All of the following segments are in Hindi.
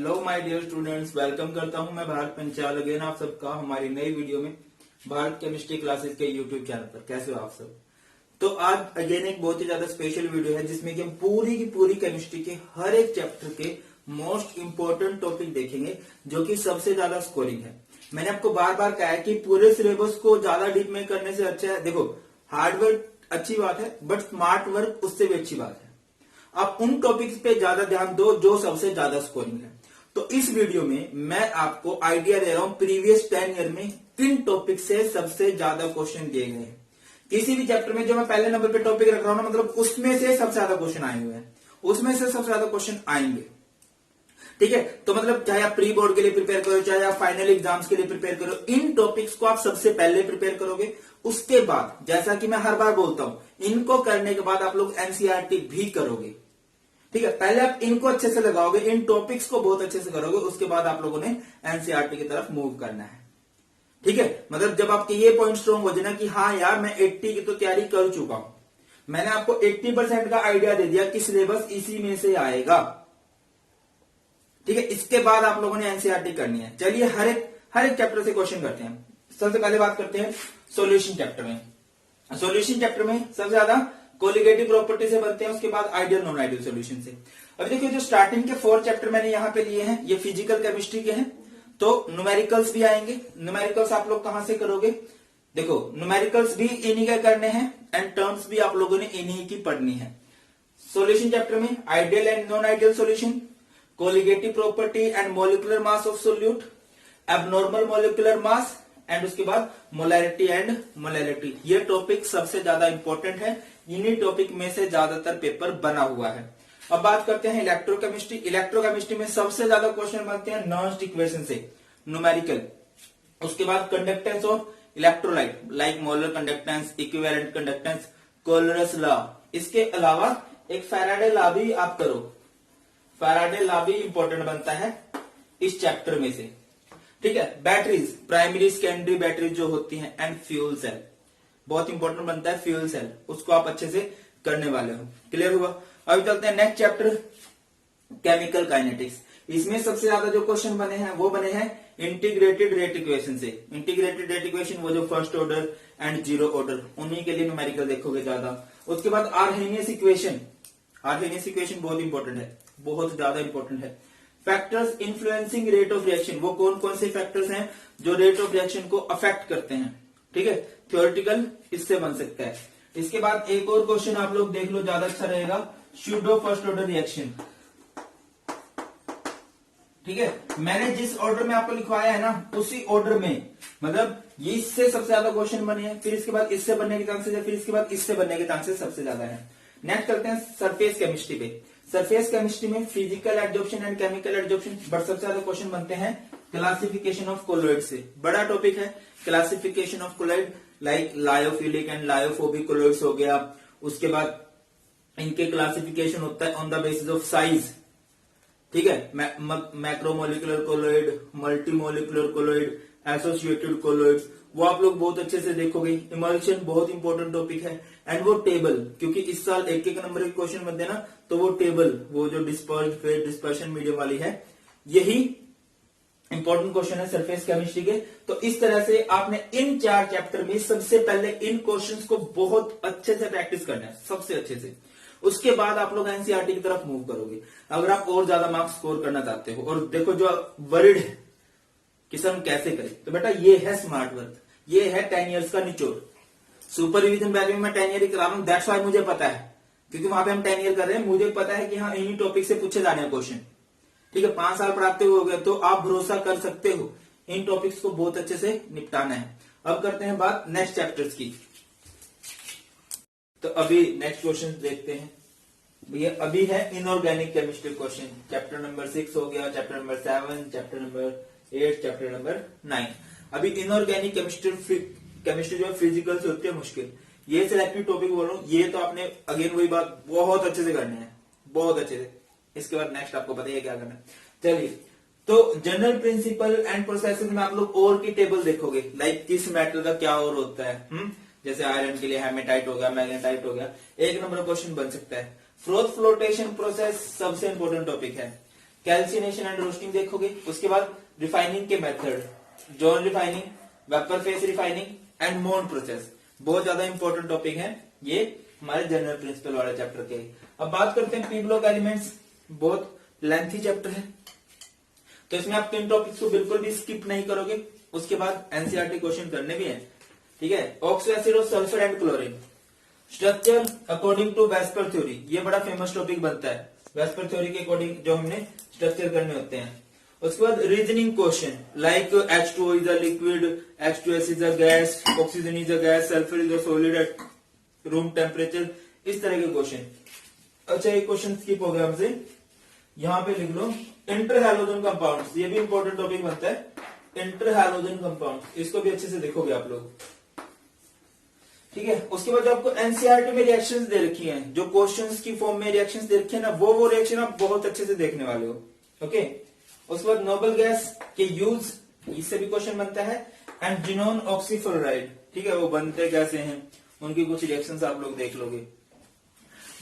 Hello my dear students, welcome करता हूं मैं भारत पंचाल अगेन आप सबका हमारी नई वीडियो में भारत केमिस्ट्री क्लासेस के यूट्यूब चैनल पर। कैसे हो आप सब? तो आज अगेन एक बहुत ही ज्यादा स्पेशल वीडियो है जिसमें कि हम पूरी की पूरी केमिस्ट्री के हर एक चैप्टर के मोस्ट इंपोर्टेंट टॉपिक देखेंगे जो कि सबसे ज्यादा स्कोरिंग है। मैंने आपको बार बार कहा है कि पूरे सिलेबस को ज्यादा डीप में करने से अच्छा है, देखो हार्ड वर्क अच्छी बात है बट स्मार्ट वर्क उससे भी अच्छी बात है। आप उन टॉपिक्स पे ज्यादा ध्यान दो जो सबसे ज्यादा स्कोरिंग है। तो इस वीडियो में मैं आपको आइडिया दे रहा हूं प्रीवियस 10 ईयर में किन टॉपिक से सबसे ज्यादा क्वेश्चन दिए गए हैं। किसी भी चैप्टर में जो मैं पहले नंबर पे टॉपिक रख रहा हूं ना, मतलब उसमें से सबसे ज्यादा क्वेश्चन आए हुए हैं, उसमें से सबसे ज्यादा क्वेश्चन आएंगे। ठीक है, तो मतलब चाहे आप प्री बोर्ड के लिए प्रिपेयर करो, चाहे आप फाइनल एग्जाम्स के लिए प्रिपेयर करो, इन टॉपिक्स को आप सबसे पहले प्रिपेयर करोगे। उसके बाद जैसा कि मैं हर बार बोलता हूं, इनको करने के बाद आप लोग एनसीईआरटी भी करोगे। ठीक है, पहले आप इनको अच्छे से लगाओगे, इन टॉपिक्स को बहुत अच्छे से करोगे, उसके बाद आप लोगों ने एनसीईआरटी की तरफ मूव करना है। ठीक है, मतलब जब आपके ये पॉइंट स्ट्रॉन्ग हो जाए ना कि हाँ यार मैं 80 की तो तैयारी कर चुका हूं, मैंने आपको 80% का आइडिया दे दिया कि सिलेबस इसी में से आएगा। ठीक है, इसके बाद आप लोगों ने एनसीईआरटी करनी है। चलिए हर एक चैप्टर से क्वेश्चन करते हैं। सबसे पहले बात करते हैं सॉल्यूशन चैप्टर में। सॉल्यूशन चैप्टर में सबसे ज्यादा कोलिगेटिव प्रॉपर्टी से बनते हैं, उसके बाद आइडियल नॉन आइडियल सॉल्यूशन से। अब देखिए जो स्टार्टिंग के 4 चैप्टर मैंने यहां पे लिए हैं, ये फिजिकल केमिस्ट्री के हैं, तो न्यूमेरिकल्स भी आएंगे। न्यूमेरिकल्स आप लोग कहां से करोगे? देखो न्यूमेरिकल्स भी इन्हीं के करने हैं एंड टर्म्स भी आप लोगों ने इन्हीं की पढ़नी है। सॉल्यूशन चैप्टर में ideal and non ideal solution, colligative property and molecular mass of solute, abnormal molecular mass and उसके बाद मोलैरिटी एंड मोलैलिटी। ये टॉपिक सबसे ज्यादा इंपॉर्टेंट है, इन्हीं टॉपिक में से ज्यादातर पेपर बना हुआ है। अब बात करते हैं इलेक्ट्रोकेमिस्ट्री। इलेक्ट्रोकेमिस्ट्री में सबसे ज्यादा क्वेश्चन बनते हैं नॉन्स्ट इक्वेशन से, न्यूमेरिकल। उसके बाद conductance of electrolyte like molar conductance, equivalent conductance, Kohlrausch law. इसके अलावा एक फैराडे लॉ भी आप करो, फैराडे लॉ भी इंपॉर्टेंट बनता है इस चैप्टर में से। ठीक है, बैटरीज, प्राइमरी सेकेंडरी बैटरीज जो होती हैं एंड फ्यूल सेल, बहुत इंपॉर्टेंट बनता है फ्यूल सेल, उसको आप अच्छे से करने वाले हो। क्लियर हुआ? अभी चलते हैं नेक्स्ट चैप्टर, केमिकल काइनेटिक्स। इसमें सबसे ज्यादा जो क्वेश्चन बने हैं वो बने हैं इंटीग्रेटेड रेट इक्वेशन से। इंटीग्रेटेड रेट इक्वेशन वो जो first order and zero order, उन्हीं के लिए न्यूमेरिकल देखोगे ज्यादा। उसके बाद आर्हेनियस इक्वेशन, आर्हेनियस इक्वेशन बहुत इंपॉर्टेंट है, बहुत ज्यादा इंपॉर्टेंट है। Factors influencing rate of reaction, वो कौन कौन से फैक्टर्स हैं जो रेट ऑफ रिएक्शन को अफेक्ट करते हैं। ठीक है, थ्योरेटिकल इससे बन सकता है। इसके बाद एक और क्वेश्चन आप लोग देख लो, ज्यादा अच्छा रहेगा, सूडो फर्स्ट ऑर्डर रिएक्शन। ठीक है, मैंने जिस ऑर्डर में आपको लिखवाया है ना, उसी ऑर्डर में, मतलब ये इससे सबसे ज्यादा क्वेश्चन बने हैं, फिर इसके बाद इससे बनने के चांसेस है, फिर इसके बाद इससे बनने के चांसेस सबसे ज्यादा है। नेक्स्ट करते हैं सरफेस केमिस्ट्री पे। सरफेस केमिस्ट्री में physical adsorption and chemical adsorption, but सबसे ज्यादा क्वेश्चन बनते हैं क्लासिफिकेशन ऑफ कोलॉइड से। बड़ा टॉपिक है classification of colloid, like lyophilic and lyophobic colloids हो गया। उसके बाद इनके क्लासिफिकेशन होता है on the basis of size. ठीक है, macromolecular colloid, multimolecular colloid, associated colloids, वो आप लोग बहुत अच्छे से देखोगे। इमल्शन बहुत इंपॉर्टेंट टॉपिक है एंड वो टेबल, क्योंकि इस साल एक एक नंबर के क्वेश्चन बनते हैं ना, तो वो टेबल, वो जो डिस्पर्स्ड फेज डिस्पर्शन मीडियम वाली है, यही इंपॉर्टेंट क्वेश्चन है सरफेस केमिस्ट्री के। तो इस तरह से आपने इन 4 चैप्टर में सबसे पहले इन क्वेश्चंस को बहुत अच्छे से प्रैक्टिस करना है, सबसे अच्छे से। उसके बाद आप लोग एनसीईआरटी की तरफ मूव करोगे अगर आप और ज्यादा मार्क्स स्कोर करना चाहते हो। और देखो जो वर्ड है कि सर हम कैसे करें, तो बेटा ये है स्मार्ट वर्क, ये है 10 इयर्स का निचोड़। सुपर रिवीजन बैच में मैं 10 ईयर ही करा रहा हूं, दैट्स व्हाई मुझे पता है, क्योंकि वहां पे हम 10 ईयर कर रहे हैं, मुझे पता है कि हाँ इन्हीं टॉपिक से पूछे जाने हैं क्वेश्चन। ठीक है, 5 साल पढ़ाते हुए हो गए तो आप भरोसा कर सकते हो इन टॉपिक्स को बहुत अच्छे से निपटाना है। अब करते हैं बात नेक्स्ट चैप्टर्स की। तो अभी नेक्स्ट क्वेश्चन देखते हैं भैया। अभी है inorganic chemistry question, chapter number 6 हो गया, chapter number 7, chapter number 8, chapter number 9। अभी इनऑर्गेनिक केमिस्ट्री जो फिजिकल से होती है मुश्किल, ये सिलेक्टिव टॉपिक बोल रहा हूं, ये तो आपने अगेन वही बात बहुत अच्छे से करनी है, बहुत अच्छे से। इसके बाद नेक्स्ट आपको पता है क्या करना है। चलिए, तो जनरल प्रिंसिपल एंड प्रोसेसेस में आप लोग और की टेबल देखोगे, लाइक किस मेटल का क्या और होता है। जैसे आयरन के लिए हेमेटाइट हो गया, मैग्नेटाइट हो गया, 1 नंबर क्वेश्चन बन सकता है। फ्रोथ फ्लोटेशन प्रोसेस सबसे इंपॉर्टेंट टॉपिक है। कैल्सिनेशन एंड रोस्टिंग देखोगे। उसके बाद रिफाइनिंग के method, John refining, vapour face refining and mould process, बहुत ज्यादा इंपॉर्टेंट टॉपिक है ये हमारे जनरल प्रिंसिपल वाले चैप्टर के। अब बात करते हैं पी ब्लॉक एलिमेंट्स, बहुत लेंथी चैप्टर है, तो इसमें आप किन टॉपिक्स को बिल्कुल भी स्किप नहीं करोगे। उसके बाद एनसीईआरटी क्वेश्चन करने भी हैं, ठीक है। ऑक्सो एसिड और sulphur and chlorine, structure according to VSEPR theory, ये बड़ा फेमस टॉपिक बनता है, वेस्पर थ्योरी के अकॉर्डिंग जो हमने स्ट्रक्चर करने होते हैं। उसके बाद reasoning question like H2O is a liquid, H2S is a gas, oxygen is a gas, sulphur is a solid at room temperature, इस तरह के क्वेश्चन। अच्छा एक क्वेश्चन स्किप हो गया हमसे, यहां पे लिख लो इंटर हैलोजन कंपाउंड्स, ये भी इंपॉर्टेंट टॉपिक बनता है, इंटर हैलोजन कंपाउंड, इसको भी अच्छे से देखोगे आप लोग, ठीक है। उसके बाद जो आपको एनसीईआरटी में रिएक्शंस दे रखी हैं, जो क्वेश्चंस की फॉर्म में रिएक्शंस दे रखी है ना, वो रिएक्शन आप बहुत अच्छे से देखने वाले हो, ओके। उसके बाद नोबल गैस के यूज, इससे भी क्वेश्चन बनता है, एंड जिनोन ऑक्सीफ्लोराइड, ठीक है, वो बनते कैसे हैं, उनकी कुछ रिएक्शंस आप लोग देख लोगे।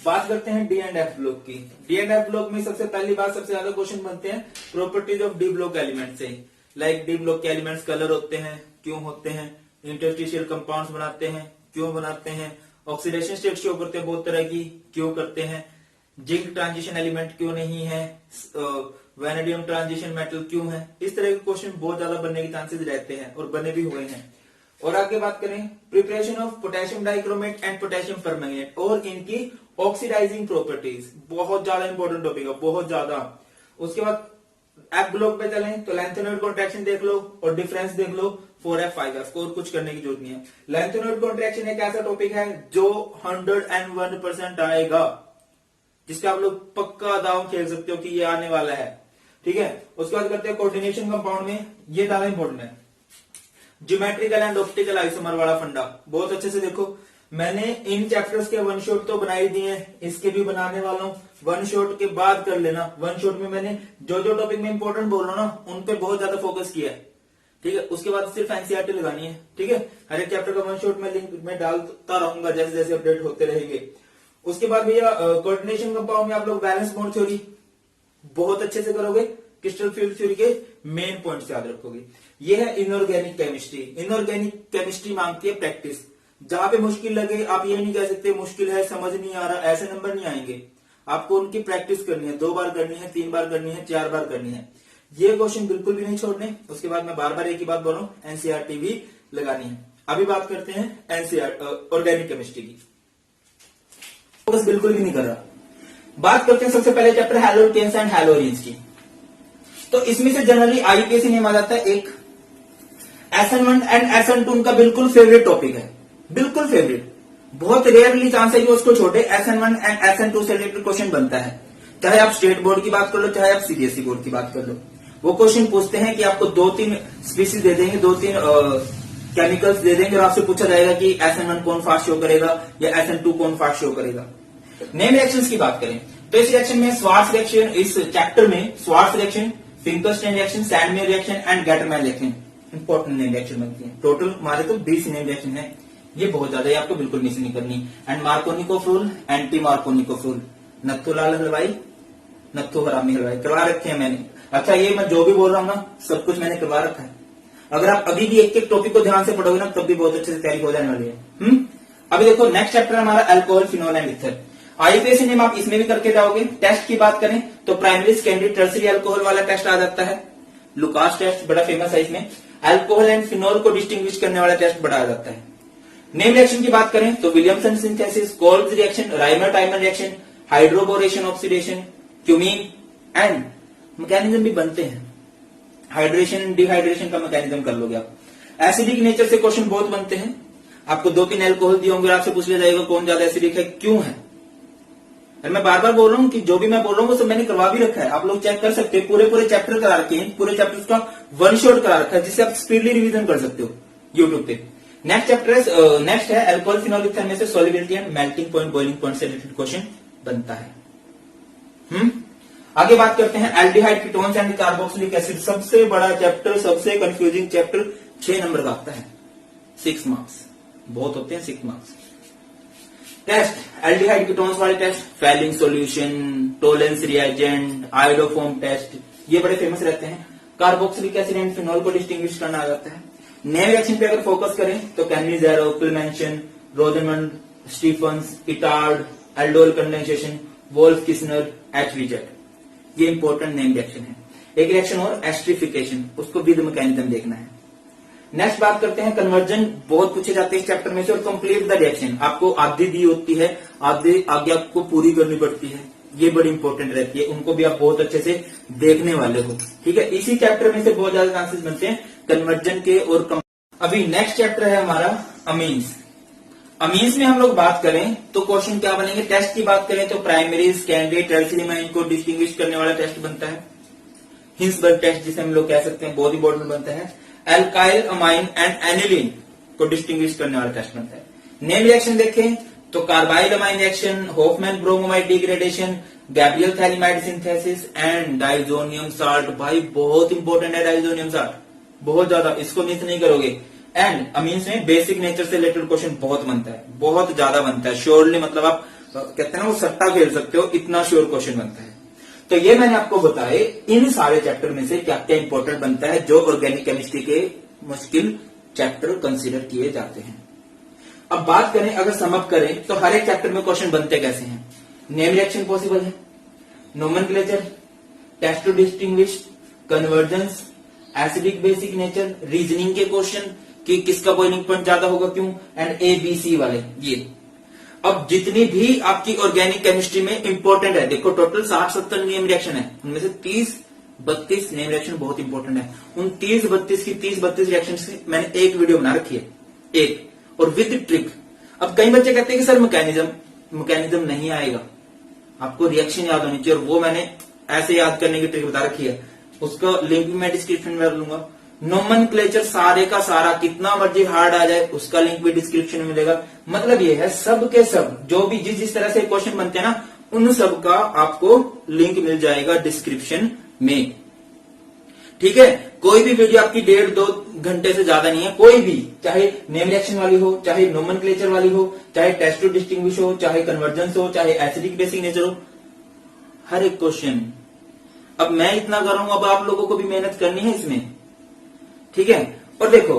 बात करते हैं डी एंड एफ ब्लॉक की। डी एंड एफ ब्लॉक में सबसे पहली बात, सबसे ज्यादा क्वेश्चन बनते हैं properties of D block element से, लाइक डी ब्लॉक के एलिमेंट्स कलर होते हैं, क्यों होते हैं, इंटरस्टिशियल कंपाउंड्स बनाते हैं, क्यों बनाते हैं, ऑक्सीडेशन स्टेट शो करते हैं बहुत तरह की, क्यों करते हैं, जिंक ट्रांजिशन एलिमेंट क्यों नहीं है, वैनेडियम ट्रांजिशन मेटल क्यों है, इस तरह के क्वेश्चन बहुत ज्यादा बनने के चांसेस रहते हैं और बने भी हुए हैं। और आगे बात करें preparation of potassium dichromate and potassium permanganate और इनकी ऑक्सीडाइजिंग प्रॉपर्टीज, बहुत ज्यादा इंपॉर्टेंट टॉपिक है, बहुत ज्यादा। उसके बाद एफ ब्लॉक पे चलें तो लैंथेनॉइड कॉन्ट्रैक्शन देख लो और डिफरेंस देख लो 4F 5F, और कुछ करने की जरूरत नहीं है। लैंथेनॉइड कॉन्ट्रैक्शन एक ऐसा टॉपिक है जो 101% आएगा, जिसका आप लोग पक्का दाव खेल सकते हो कि ये आने वाला है, ठीक है। उसके बाद करते हैं कोऑर्डिनेशन कंपाउंड में, ये ज्यादा इंपॉर्टेंट है, ज्योमेट्रिकल एंड ऑप्टिकल आइसोमर वाला फंडा, बहुत अच्छे से देखो। मैंने इन चैप्टर्स के वन शॉट तो बनाई दिए हैं, इसके भी बनाने वाला हूं, वन शॉट के बाद कर लेना। वन शॉट में मैंने जो जो टॉपिक में इंपॉर्टेंट बोल रहा हूं ना, उन पे बहुत ज्यादा फोकस किया है, ठीक है। उसके बाद सिर्फ एनसीईआरटी लगानी है, ठीक है। हर एक चैप्टर का वन शॉट में लिंक में डालता रहूंगा जैसे जैसे अपडेट होते रहेंगे। उसके बाद भैया कोऑर्डिनेशन कंपाउंड में आप लोग बैलेंस बॉन्ड थ्योरी बहुत अच्छे से करोगे, क्रिस्टल फील्ड थ्योरी के मेन पॉइंट्स याद रखोगे। ये है इनऑर्गेनिक केमिस्ट्री। इनऑर्गेनिक केमिस्ट्री मांगती है प्रैक्टिस, जहां पे मुश्किल लगे आप ये नहीं कह सकते मुश्किल है, समझ नहीं आ रहा, ऐसे नंबर नहीं आएंगे। आपको उनकी प्रैक्टिस करनी है, 2 बार करनी है, 3 बार करनी है, 4 बार करनी है, ये क्वेश्चन बिल्कुल भी नहीं छोड़ने। उसके बाद मैं बार बार एक ही बात बोल रहा हूं, एनसीईआरटी भी लगानी है। अभी बात करते हैं एनसीईआरटी ऑर्गेनिक केमिस्ट्री की, फोकस बिल्कुल भी नहीं कर रहा। बात करते हैं सबसे पहले चैप्टर हैलोकेन्स एंड हैलोरीन्स की। तो इसमें से जनरली आईपीएससी नेम आ जाता है एक, SN1 एंड SN2 उनका बिल्कुल फेवरेट टॉपिक है, बिल्कुल फेवरेट, बहुत रेयरली चांस है कि उसको छोटे। SN1 एंड SN2 से रिलेटेड क्वेश्चन बनता है, चाहे आप स्टेट बोर्ड की बात कर लो, चाहे आप सीबीएसई बोर्ड की बात कर लो। वो क्वेश्चन पूछते हैं कि आपको 2-3 स्पीसीज दे देंगे, 2-3 केमिकल्स दे देंगे और आपसे पूछा जाएगा कि SN1 कौन फास्ट शो करेगा या SN2 कौन फास्ट शो करेगा। नेम रिएक्शंस की बात करें तो इस रिएक्शन में स्वार्ट्ज रिएक्शन, इस चैप्टर में Swarts reaction, Finkelstein reaction, Sandmeyer reaction and Gattermann reaction important name reaction बनती है। टोटल हमारे तो 20 नेम रिएक्शन है, ये बहुत ज्यादा है, आपको बिल्कुल मिस नहीं करनी। And Markovnikov rule, anti Markovnikov rule, Nathu Lal Halwai, Nathu हरामी हलवाई करवा रखे हैं मैंने। अच्छा ये मैं जो भी बोल रहा हूँ ना, सब कुछ मैंने करवा रखा है। अगर आप अभी भी एक एक टॉपिक को ध्यान से पढ़ोगे ना, तब भी बहुत अच्छे से तैयारी हो जाने वाली है। अभी देखो नेक्स्ट चैप्टर हमारा alcohol, phenol and ether. IPSC name आप इसमें भी करके जाओगे। टेस्ट की बात करें तो प्राइमरी, सेकेंडरी, टर्सरी अल्कोहल वाला टेस्ट आ जाता है। लुकास टेस्ट बड़ा फेमस है, इसमें अल्कोहल एंड फिनोल को डिस्टिंग्विश करने वाला टेस्ट बड़ा आ जाता है। नेम रिएक्शन की बात करें तो Williamson synthesis, Kolbe's reaction, Rymer-timer reaction, hydroboration oxidation, cumene and mechanism भी बनते हैं। हाइड्रेशन, डिहाइड्रेशन का मैकेनिज्म कर लोगे आप। एसिडिक नेचर से क्वेश्चन बहुत बनते हैं। आपको 2-3 अल्कोहल दिए होंगे, आपसे पूछ लिया जाएगा कौन ज्यादा एसिडिक है, क्यों है। और मैं बार बार बोल रहा हूँ कि जो भी मैं बोल रहा हूँ वो सब मैंने करवा भी रखा है, आप लोग चेक कर सकते हैं। पूरे चैप्टर करा रखे हैं, पूरे चैप्टर का वन शॉट करा रखा है, जिससे आप स्पीडली रिवीजन कर सकते हो यूट्यूब पे। नेक्स्ट है अल्कोहल, फिनोल, इथर में से solubility and melting point, boiling point से रिलेटेड क्वेश्चन बनता है। आगे बात करते हैं aldehyde, ketones and carboxylic acid. सबसे बड़ा चैप्टर, सबसे कंफ्यूजिंग चैप्टर, 6 नंबर का आता है, 6 मार्क्स, बहुत होते हैं 6 मार्क्स। टेस्ट एल्डिहाइड कीटोन्स वाले test, Fehling solution, Tollens reagent, iodoform test, ये बड़े फेमस रहते हैं। कार्बोक्सिलिक एसिड एंड फिनॉल को डिस्टिंग्विश करना आ जाता है। नेम रिएक्शन पे अगर फोकस करें तो Cannizzaro, Clemmensen, Rosenmund, Stephens, Etard, aldol condensation, Wolff Kishner, HVZ, ये इंपॉर्टेंट नेम रिएक्शन है। एक रिएक्शन और एस्ट्रिफिकेशन, उसको विद मैकेनिज्म देखना है। नेक्स्ट बात करते हैं कन्वर्जन, बहुत पूछे जाते हैं इस चैप्टर में से। और कंप्लीट द रिएक्शन, आपको आधी दी होती है, आगे आपको पूरी करनी पड़ती है, ये बड़ी इंपॉर्टेंट रहती है, उनको भी आप बहुत अच्छे से देखने वाले हो। ठीक है, इसी चैप्टर में से बहुत ज्यादा चांसेस बनते हैं कन्वर्जन के। और अभी नेक्स्ट चैप्टर है हमारा अमीन्स। अमीन्स में हम लोग बात करें तो क्वेश्चन क्या बनेंगे, टेस्ट की बात करें तो प्राइमरी, सेकेंडरी, टर्शियरी में इनको डिस्टिंग्विश करने वाला टेस्ट बनता है। हिंसबर्ग टेस्ट जिसे हम लोग कह सकते हैं, बहुत इंपॉर्टेंट बनता है। एल्काइल अमाइन एंड एनिलीन को डिस्टिंग्विश करने वाला टेस्ट बनता है। नेम रिएक्शन देखें तो carbyl amine reaction, Hofmann bromamide degradation, Gabriel phthalimide synthesis and diazonium salt. भाई बहुत इंपॉर्टेंट है डाइजोनियम साल्ट, बहुत ज्यादा, इसको मिस नहीं करोगे। एंड अमीन्स में बेसिक नेचर से रिलेटेड क्वेश्चन बहुत बनता है, बहुत ज्यादा बनता है श्योरली, मतलब आप कहते हैं ना वो सट्टा खेल सकते हो, इतना श्योर क्वेश्चन बनता है। तो ये मैंने आपको बताए इन सारे चैप्टर में से क्या क्या इंपॉर्टेंट बनता है, जो ऑर्गेनिक केमिस्ट्री के मुश्किल चैप्टर कंसीडर किए जाते हैं। अब बात करें, अगर समअप करें तो हर एक चैप्टर में क्वेश्चन बनते कैसे हैं। नेम रिएक्शन पॉसिबल है, nomenclature, test to distinguish, convergence, acidic basic nature, reasoning के क्वेश्चन कि किसका बॉइलिंग पॉइंट ज्यादा होगा क्यों, एंड ABC वाले ये। अब जितनी भी आपकी ऑर्गेनिक केमिस्ट्री में इंपॉर्टेंट है, देखो टोटल 60-70 नेम रिएक्शन है, उनमें से 30-32 नेम रिएक्शन बहुत इंपॉर्टेंट है। उन 30-32 की 30-32 रिएक्शन से मैंने एक वीडियो बना रखी है, एक, और विद ट्रिक। अब कई बच्चे कहते हैं कि सर मैकेनिज्म नहीं आएगा, आपको रिएक्शन याद होनी चाहिए, और वो मैंने ऐसे याद करने की ट्रिक बता रखी है, उसका लिंक भी मैं डिस्क्रिप्शन में डाल दूंगा। नोमेनक्लेचर सारे का सारा, कितना मर्जी हार्ड आ जाए, उसका लिंक भी डिस्क्रिप्शन में मिलेगा। मतलब ये है सब के सब जो भी जिस तरह से क्वेश्चन बनते हैं ना, उन सब का आपको लिंक मिल जाएगा डिस्क्रिप्शन में। ठीक है, कोई भी वीडियो आपकी 1.5-2 घंटे से ज्यादा नहीं है, कोई भी, चाहे नेम रिएक्शन वाली हो, चाहे नोमेनक्लेचर वाली हो, चाहे टेस्ट टू डिस्टिंग्विश हो, चाहे कन्वर्जेंस हो, चाहे एसिडिक बेसिक नेचर हो, हर एक क्वेश्चन। अब मैं इतना कर रहा हूं, अब आप लोगों को भी मेहनत करनी है इसमें। ठीक है, और देखो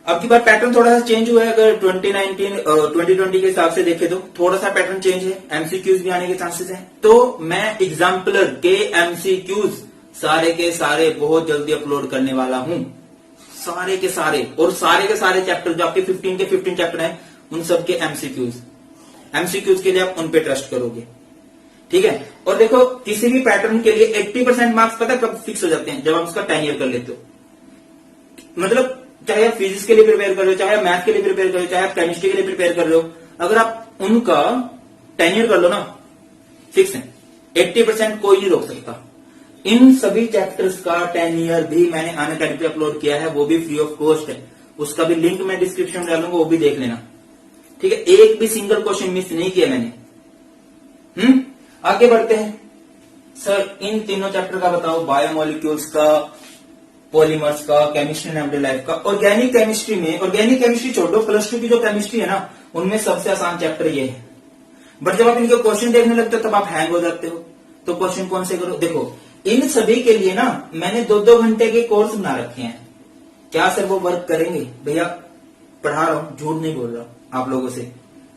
अब की बार पैटर्न थोड़ा सा चेंज हुआ है, अगर 2020 के हिसाब से देखें तो थोड़ा सा पैटर्न चेंज है, एमसीक्यूज भी आने के चांसेस हैं। तो मैं एग्जाम्पलर के एमसीक्यूज सारे के सारे बहुत जल्दी अपलोड करने वाला हूं, सारे के सारे, और सारे के सारे चैप्टर जो आपके 15 के 15 चैप्टर हैं, उन सब के एमसीक्यूज के लिए आप उन पे ट्रस्ट करोगे। ठीक है, और देखो किसी भी पैटर्न के लिए 80% मार्क्स पता कब फिक्स हो जाते हैं, जब आप उसका 10 ईयर कर लेते हो। मतलब चाहे आप फिजिक्स के लिए प्रिपेयर कर रहे हो, चाहे आप मैथ के लिए प्रिपेयर कर रहे हो, चाहे आप केमिस्ट्री के लिए प्रिपेयर कर रहे हो, अगर आप उनका 10 ईयर कर लो ना, फिक्स है, 80% कोई नहीं रोक सकता। इन सभी चैप्टर्स का 10 ईयर भी मैंने अनअकैडमी पे अपलोड किया है, वो भी फ्री ऑफ कॉस्ट है, उसका भी लिंक मैं डिस्क्रिप्शन में डालूंगा, वो भी देख लेना। ठीक है, एक भी सिंगल क्वेश्चन मिस नहीं किया मैंने। आगे बढ़ते हैं। सर इन तीनों चैप्टर का बताओ, बायोमोलिक्यूल्स का, पॉलीमर्स का, केमिस्ट्री एंड एवरीडे लाइफ का। ऑर्गेनिक केमिस्ट्री छोड़ो, +2 की जो केमिस्ट्री है ना, उनमें सबसे आसान चैप्टर ये है। बट जब आप इनके क्वेश्चन देखने लगते हो तब आप हैंग हो जाते हो। तो क्वेश्चन कौन से करो, देखो इन सभी के लिए ना मैंने 2-2 घंटे के कोर्स बना रखे हैं। क्या सर वो वर्क करेंगे? भैया पढ़ा रहा हूं, झूठ नहीं बोल रहा आप लोगों से।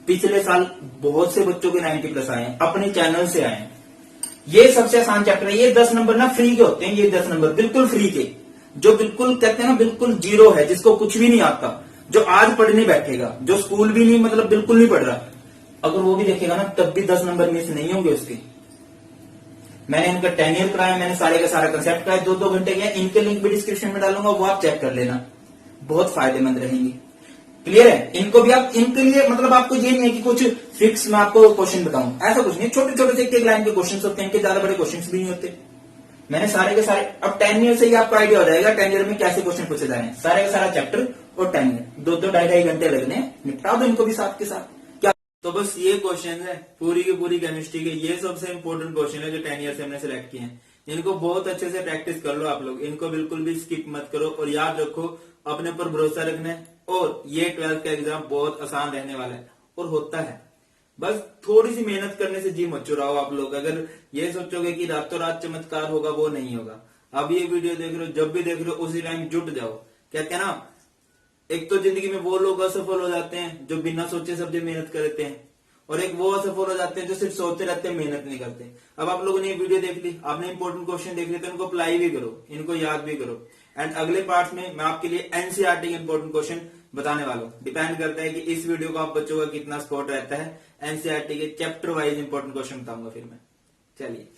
पिछले साल बहुत से बच्चों के 90+ आए हैं, अपने चैनल से आए हैं। ये सबसे आसान चैप्टर है। ये 10 नंबर ना फ्री के होते हैं, ये 10 नंबर बिल्कुल फ्री के, जो बिल्कुल कहते हैं ना बिल्कुल जीरो है, जिसको कुछ भी नहीं आता, जो आज पढ़ने बैठेगा, जो स्कूल भी नहीं मतलब बिल्कुल नहीं पढ़ रहा, अगर वो भी देखेगा ना तब भी 10 नंबर मिस नहीं होंगे उसके। मैंने इनका 10 ईयर कराया, मैंने सारे का सारा कंसेप्ट कराया, 2-2 घंटे गया। इनके लिंक भी डिस्क्रिप्शन में डालूंगा, वो आप चेक कर लेना, बहुत फायदेमंद रहेंगे। क्लियर है? इनको भी आप, इनके लिए मतलब आपको ये नहीं है कि कुछ फिक्स मैं आपको क्वेश्चन बताऊं, ऐसा कुछ नहीं। छोटे छोटे से एक लाइन के क्वेश्चन होते हैं, इनके ज्यादा बड़े क्वेश्चन भी नहीं होते। मैंने सारे के सारे, अब 10 ईयर से ही आपको आइडिया हो जाएगा 10 ईयर में कैसे क्वेश्चन पूछे जा रहे हैं। सारे का सारा चैप्टर और 10 ईयर, 2-2 ढाई घंटे लगने, निपटा दो इनको भी साथ के साथ। क्या तो बस ये क्वेश्चन है पूरी की पूरी केमिस्ट्री के, ये सबसे इंपॉर्टेंट क्वेश्चन है जो 10 ईयर से हमने सिलेक्ट किए हैं। इनको बहुत अच्छे से प्रैक्टिस कर लो आप लोग, इनको बिल्कुल भी स्किप मत करो, और याद रखो अपने ऊपर भरोसा रखना है। और ये 12th का एग्जाम बहुत आसान रहने वाला है, और होता है। बस थोड़ी सी मेहनत करने से जी मत चुराओ आप लोग। अगर ये सोचोगे कि रातों रात चमत्कार होगा, वो नहीं होगा। अब ये वीडियो देख रहे हो, जब भी देख रहे हो उसी टाइम जुट जाओ। कहते हैं ना, एक तो जिंदगी में वो लोग असफल हो जाते हैं जो बिना सोचे समझे मेहनत करते हैं, और एक वो असफल हो जाते हैं जो सिर्फ सोचते रहते हैं, मेहनत नहीं करते। अब आप लोगों ने ये वीडियो देख ली, आपने इंपॉर्टेंट क्वेश्चन देख लिए, तो इनको अप्लाई भी करो, इनको याद भी करो। एंड अगले पार्ट में मैं आपके लिए एनसीईआरटी के इंपॉर्टेंट क्वेश्चन बताने वाला हूं। डिपेंड करता है कि इस वीडियो को आप बच्चों का कितना सपोर्ट रहता है। एनसीईआरटी के चैप्टर वाइज इंपॉर्टेंट क्वेश्चन बताऊंगा फिर मैं। चलिए।